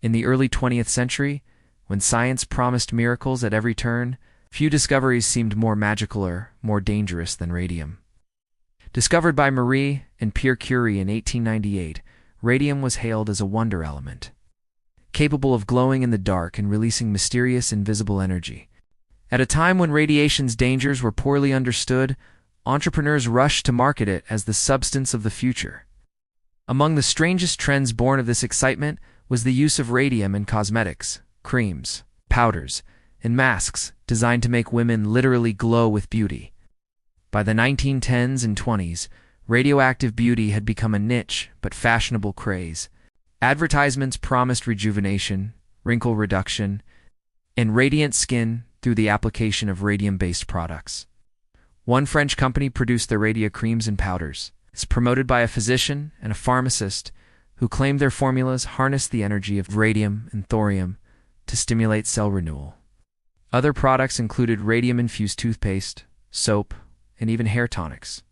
In the early 20th century, when science promised miracles at every turn, few discoveries seemed more magical or more dangerous than radium. Discovered by Marie and Pierre Curie in 1898, radium was hailed as a wonder element, capable of glowing in the dark and releasing mysterious invisible energy. At a time when radiation's dangers were poorly understood, entrepreneurs rushed to market it as the substance of the future. Among the strangest trends born of this excitement was the use of radium in cosmetics, creams, powders, and masks designed to make women literally glow with beauty. By the 1910s and 20s, radioactive beauty had become a niche but fashionable craze. Advertisements promised rejuvenation, wrinkle reduction, and radiant skin through the application of radium-based products. One French company produced the Radium creams and powders. It's promoted by a physician and a pharmacist who claimed their formulas harnessed the energy of radium and thorium to stimulate cell renewal. Other products included radium-infused toothpaste, soap, and even hair tonics.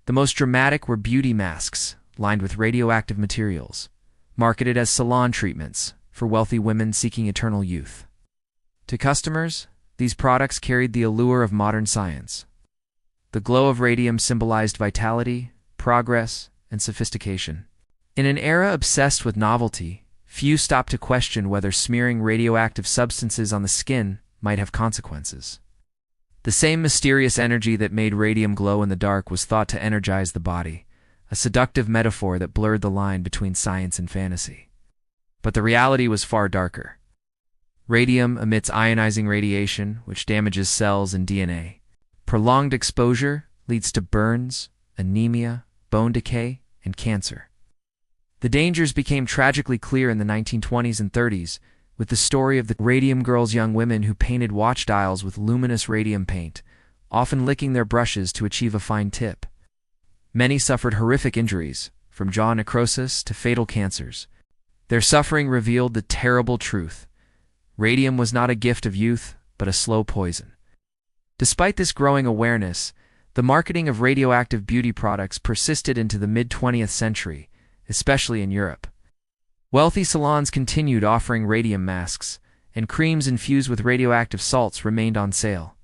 The most dramatic were beauty masks lined with radioactive materials, marketed as salon treatments for wealthy women seeking eternal youth. To customers, these products carried the allure of modern science. The glow of radium symbolized vitality, progress, and sophistication. In an era obsessed with novelty, few stopped to question whether smearing radioactive substances on the skin might have consequences. The same mysterious energy that made radium glow in the dark was thought to energize the body, a seductive metaphor that blurred the line between science and fantasy. But the reality was far darker. Radium emits ionizing radiation, which damages cells and DNA. Prolonged exposure leads to burns, anemia, bone decay, and cancer. The dangers became tragically clear in the 1920s and 30s, with the story of the Radium Girls, young women who painted watch dials with luminous radium paint, often licking their brushes to achieve a fine tip. Many suffered horrific injuries, from jaw necrosis to fatal cancers. Their suffering revealed the terrible truth. Radium was not a gift of youth, but a slow poison. Despite this growing awareness, the marketing of radioactive beauty products persisted into the mid-20th century, especially in Europe. Wealthy salons continued offering radium masks, and creams infused with radioactive salts remained on sale.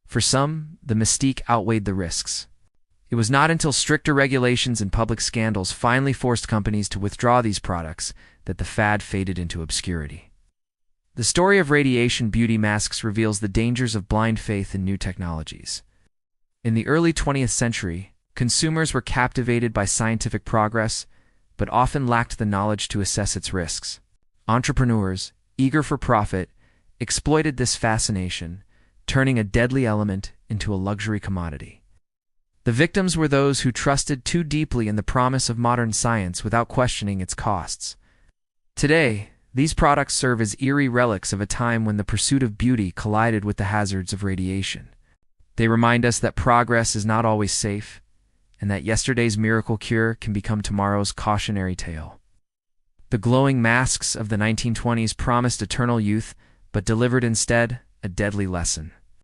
For some, the mystique outweighed the risks. It was not until stricter regulations and public scandals finally forced companies to withdraw these products that the fad faded into obscurity. The story of radiation beauty masks reveals the dangers of blind faith in new technologies. In the early 20th century, consumers were captivated by scientific progress, but often lacked the knowledge to assess its risks. Entrepreneurs, eager for profit, exploited this fascination, turning a deadly element into a luxury commodity. The victims were those who trusted too deeply in the promise of modern science without questioning its costs. Today, these products serve as eerie relics of a time when the pursuit of beauty collided with the hazards of radiation. They remind us that progress is not always safe, and that yesterday's miracle cure can become tomorrow's cautionary tale. The glowing masks of the 1920s promised eternal youth, but delivered instead a deadly lesson.